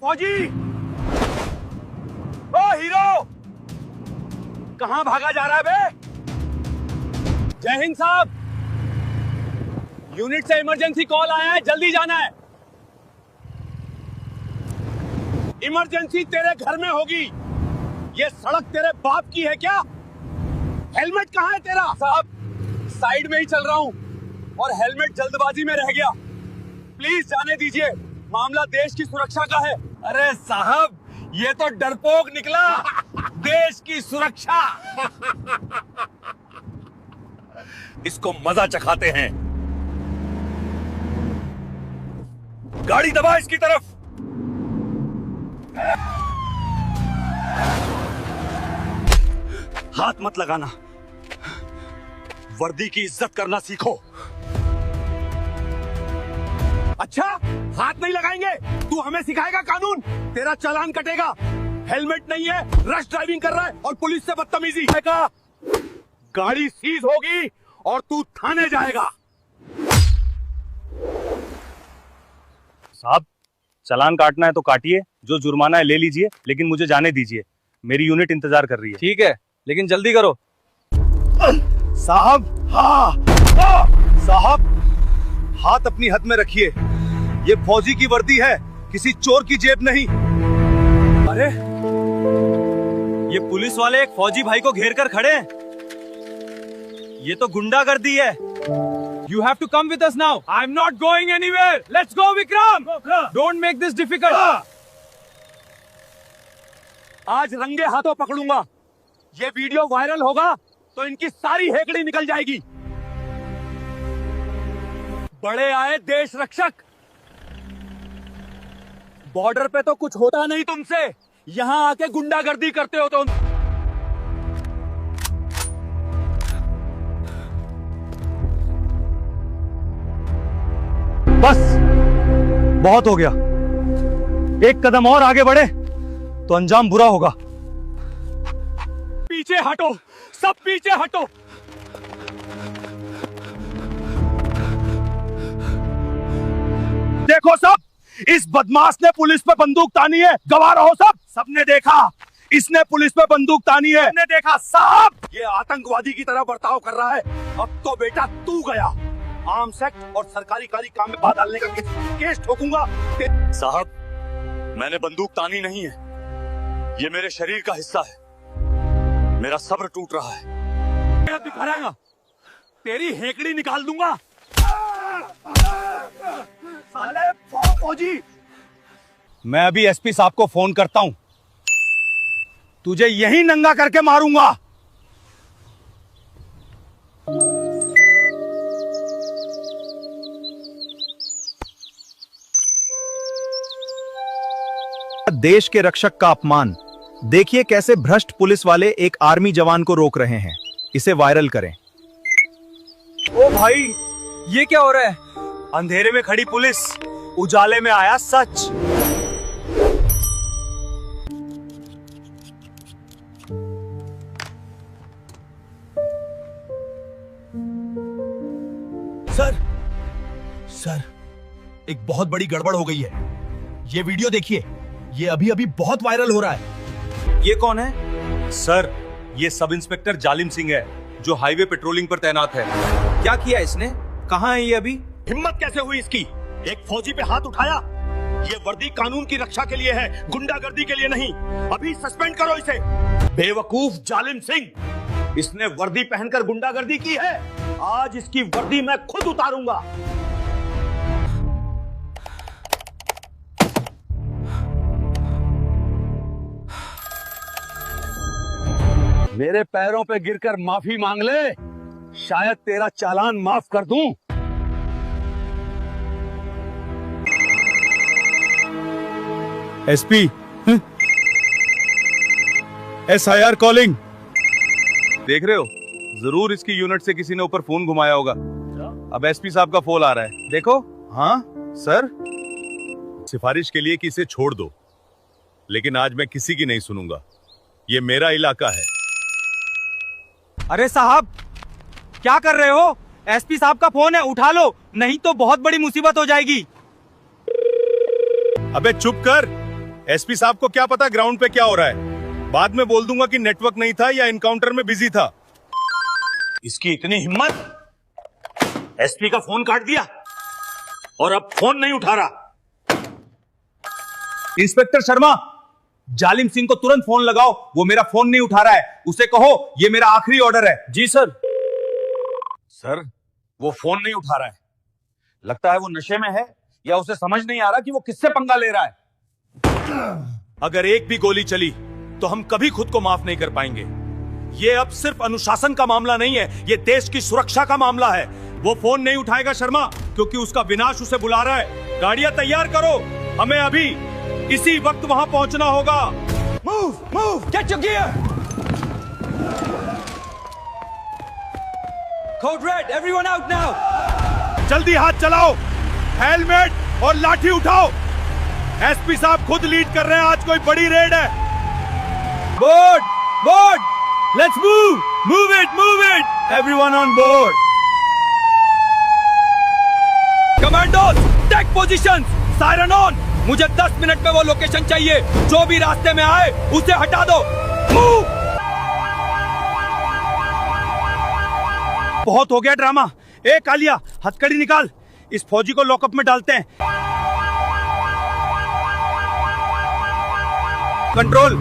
फौजी, ओ हीरो, कहां भागा जा रहा है बे? जय हिंद साहब, यूनिट से इमरजेंसी कॉल आया है, जल्दी जाना है। इमरजेंसी तेरे घर में होगी। ये सड़क तेरे बाप की है क्या? हेलमेट कहां है तेरा? साहब, साइड में ही चल रहा हूं और हेलमेट जल्दबाजी में रह गया। प्लीज जाने दीजिए, मामला देश की सुरक्षा का है। अरे साहब, ये तो डरपोक निकला। देश की सुरक्षा। इसको मजा चखाते हैं। गाड़ी दबा इसकी तरफ। हाथ मत लगाना, वर्दी की इज्जत करना सीखो। अच्छा, हाथ नहीं लगाएंगे? तू हमें सिखाएगा कानून? तेरा चालान कटेगा। हेलमेट नहीं है, रश ड्राइविंग कर रहा है और पुलिस से बदतमीजी है का। गाड़ी सीज होगी और तू थाने जाएगा। साहब, चालान काटना है तो काटिए, जो जुर्माना है ले लीजिए, लेकिन मुझे जाने दीजिए। मेरी यूनिट इंतजार कर रही है। ठीक है, लेकिन जल्दी करो। साहब, हाँ, साहब, हाथ अपनी हद में रखिए। ये फौजी की वर्दी है, किसी चोर की जेब नहीं। अरे, ये पुलिस वाले एक फौजी भाई को घेर कर खड़े हैं। ये तो गुंडागर्दी है। You have to come with us now. I'm not going anywhere. Let's go, Vikram. Don't make this difficult. आज रंगे हाथों पकड़ूंगा। ये वीडियो वायरल होगा तो इनकी सारी हेकड़ी निकल जाएगी। बड़े आए देश रक्षक। बॉर्डर पे तो कुछ होता नहीं तुमसे, यहां आके गुंडागर्दी करते हो तुम। बस, बहुत हो गया। एक कदम और आगे बढ़े तो अंजाम बुरा होगा। पीछे हटो, सब पीछे हटो। देखो सब, इस बदमाश ने पुलिस पे बंदूक तानी है। गवाह रहो सब। सबने देखा, इसने पुलिस पे बंदूक तानी है। सबने देखा साहब, ये आतंकवादी की तरह बर्ताव कर रहा है। अब तो बेटा तू गया। आर्म्स एक्ट और सरकारी काम में बाधा डालने का केस ठोकूंगा। साहब, मैंने बंदूक तानी नहीं है, ये मेरे शरीर का हिस्सा है। मेरा सब्र टूट रहा है। दिखाएगा, तेरी हेकड़ी निकाल दूंगा। साले फौजी, मैं अभी एसपी साहब को फोन करता हूं। तुझे यहीं नंगा करके मारूंगा। देश के रक्षक का अपमान। देखिए कैसे भ्रष्ट पुलिस वाले एक आर्मी जवान को रोक रहे हैं। इसे वायरल करें। ओ भाई, ये क्या हो रहा है? अंधेरे में खड़ी पुलिस, उजाले में आया सच। सर, एक बहुत बड़ी गड़बड़ हो गई है। ये वीडियो देखिए, ये अभी अभी बहुत वायरल हो रहा है। ये कौन है? सर, ये सब इंस्पेक्टर जालिम सिंह है, जो हाईवे पेट्रोलिंग पर तैनात है। क्या किया इसने? कहाँ है ये अभी? हिम्मत कैसे हुई इसकी? एक फौजी पे हाथ उठाया। ये वर्दी कानून की रक्षा के लिए है, गुंडागर्दी के लिए नहीं। अभी सस्पेंड करो इसे। बेवकूफ जालिम सिंह, इसने वर्दी पहनकर गुंडागर्दी की है। आज इसकी वर्दी मैं खुद उतारूंगा। मेरे पैरों पे गिरकर माफी मांग ले, शायद तेरा चालान माफ कर दूं। SP, SIR calling. देख रहे हो, जरूर इसकी यूनिट से किसी ने ऊपर फोन घुमाया होगा। अब एसपी साहब का फोन आ रहा है, देखो। हाँ सर, सिफारिश के लिए कि इसे छोड़ दो, लेकिन आज मैं किसी की नहीं सुनूंगा। ये मेरा इलाका है। अरे साहब, क्या कर रहे हो? एसपी साहब का फोन है, उठा लो, नहीं तो बहुत बड़ी मुसीबत हो जाएगी। अबे चुप कर, एसपी साहब को क्या पता ग्राउंड पे क्या हो रहा है। बाद में बोल दूंगा कि नेटवर्क नहीं था या इनकाउंटर में बिजी था। इसकी इतनी हिम्मत, एसपी का फोन काट दिया और अब फोन नहीं उठा रहा। इंस्पेक्टर शर्मा, जालिम सिंह को तुरंत फोन लगाओ, वो मेरा फोन नहीं उठा रहा है। उसे कहो ये मेरा आखिरी ऑर्डर है। जी सर। सर, वो फोन नहीं उठा रहा है। लगता है वो नशे में है या उसे समझ नहीं आ रहा कि वो किससे पंगा ले रहा है। अगर एक भी गोली चली तो हम कभी खुद को माफ नहीं कर पाएंगे। ये अब सिर्फ अनुशासन का मामला नहीं है, ये देश की सुरक्षा का मामला है। वो फोन नहीं उठाएगा शर्मा, क्योंकि उसका विनाश उसे बुला रहा है। गाड़ियां तैयार करो, हमें अभी इसी वक्त वहां पहुंचना होगा। Move, get your gear. Code red, everyone out now. जल्दी हाथ चलाओ, हेलमेट और लाठी उठाओ। एसपी साहब खुद लीड कर रहे हैं, आज कोई बड़ी रेड है। Board, board, let's move it, everyone on board. Commandos, take positions, siren on. मुझे 10 मिनट में वो लोकेशन चाहिए। जो भी रास्ते में आए उसे हटा दो। मूव। बहुत हो गया ड्रामा। ए कालिया, हथकड़ी निकाल, इस फौजी को लॉकअप में डालते हैं। कंट्रोल,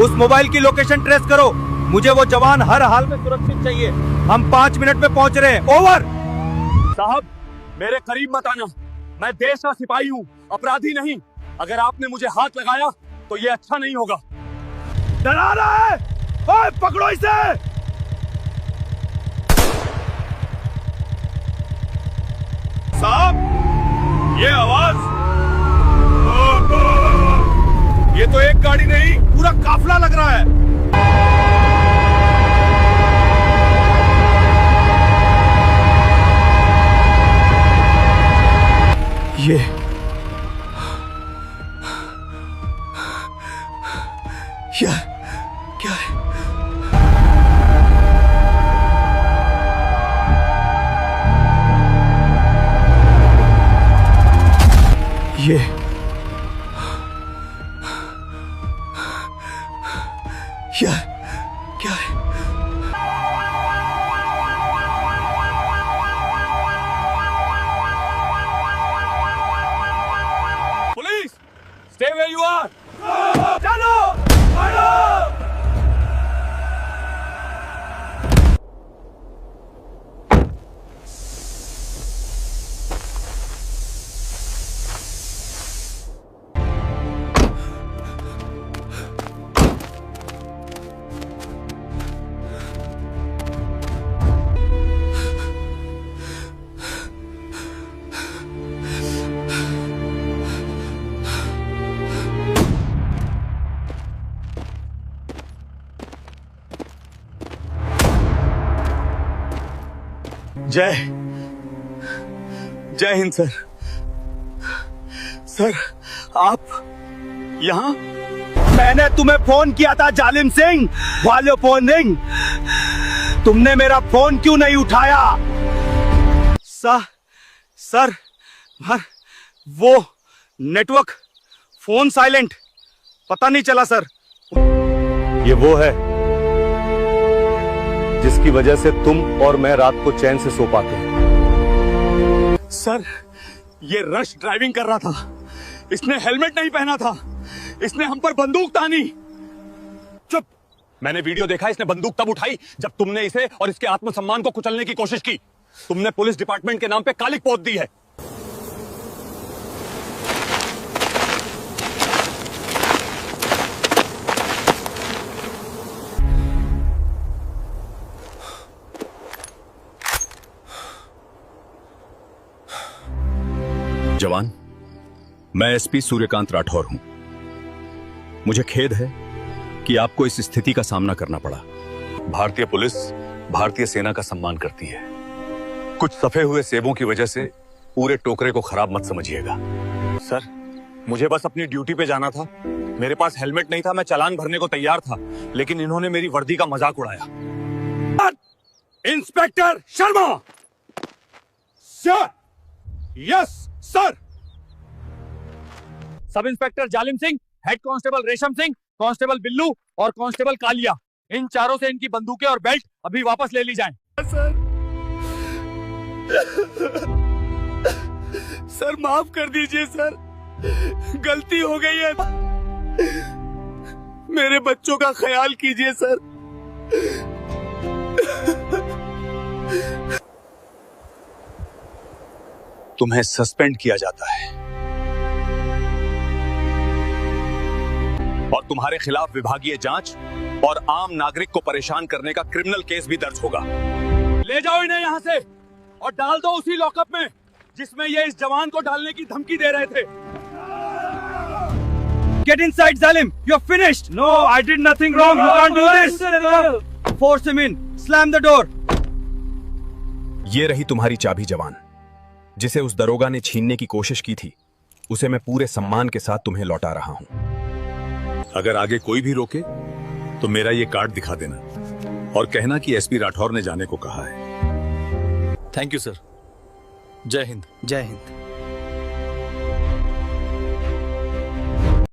उस मोबाइल की लोकेशन ट्रेस करो। मुझे वो जवान हर हाल में सुरक्षित चाहिए। हम 5 मिनट में पहुंच रहे हैं। ओवर। साहब, मेरे करीब मत आना। मैं देश का सिपाही हूँ, अपराधी नहीं। अगर आपने मुझे हाथ लगाया तो ये अच्छा नहीं होगा। डरा रहा है, ओए पकड़ो इसे। साहब, ये आवाज, ये तो एक गाड़ी नहीं, पूरा काफिला लग रहा है। ये क्या है? ये क्या है? Police, stay where you are. चलो, जय हिंद सर। सर, आप यहाँ? मैंने तुम्हें फोन किया था जालिम सिंह, वाले फोन रिंग। तुमने मेरा फोन क्यों नहीं उठाया? सर, वो नेटवर्क, फोन साइलेंट, पता नहीं चला सर। ये वो है जिसकी वजह से तुम और मैं रात को चैन से सो पाते हैं। सर, ये रश ड्राइविंग कर रहा था। इसने हेलमेट नहीं पहना था। इसने हम पर बंदूक तानी। चुप। मैंने वीडियो देखा, इसने बंदूक तब उठाई जब तुमने इसे और इसके आत्मसम्मान को कुचलने की कोशिश की। तुमने पुलिस डिपार्टमेंट के नाम पे कालिक पोत दी है। जवान, मैं एसपी सूर्यकांत राठौर हूं। मुझे खेद है कि आपको इस स्थिति का सामना करना पड़ा। भारतीय पुलिस भारतीय सेना का सम्मान करती है। कुछ सफे हुए सेबों की वजह से पूरे टोकरे को खराब मत समझिएगा। सर, मुझे बस अपनी ड्यूटी पे जाना था। मेरे पास हेलमेट नहीं था, मैं चालान भरने को तैयार था, लेकिन इन्होंने मेरी वर्दी का मजाक उड़ाया। Inspector Sharma. Sir, yes sir. Sub inspector जालिम सिंह, हेड कांस्टेबल रेशम सिंह, कांस्टेबल बिल्लू और कांस्टेबल कालिया, इन चारों से इनकी बंदूकें और बेल्ट अभी वापस ले ली जाएं। सर माफ कर दीजिए सर, गलती हो गई है। मेरे बच्चों का ख्याल कीजिए सर। तुम्हें सस्पेंड किया जाता है और तुम्हारे खिलाफ विभागीय जांच और आम नागरिक को परेशान करने का क्रिमिनल केस भी दर्ज होगा। ले जाओ इन्हें यहाँ से और डाल दो उसी लॉकअप में जिसमें ये इस जवान को डालने की धमकी दे रहे थे। Get inside, Zalim. You're finished. No, I did nothing wrong. You can't do this. Force him in. Slam the door. ये रही तुम्हारी चाबी जवान, जिसे उस दरोगा ने छीनने की कोशिश की थी। उसे मैं पूरे सम्मान के साथ तुम्हें लौटा रहा हूं। अगर आगे कोई भी रोके तो मेरा ये कार्ड दिखा देना और कहना कि एसपी राठौर ने जाने को कहा है। Thank you sir. जय हिंद। जय हिंद।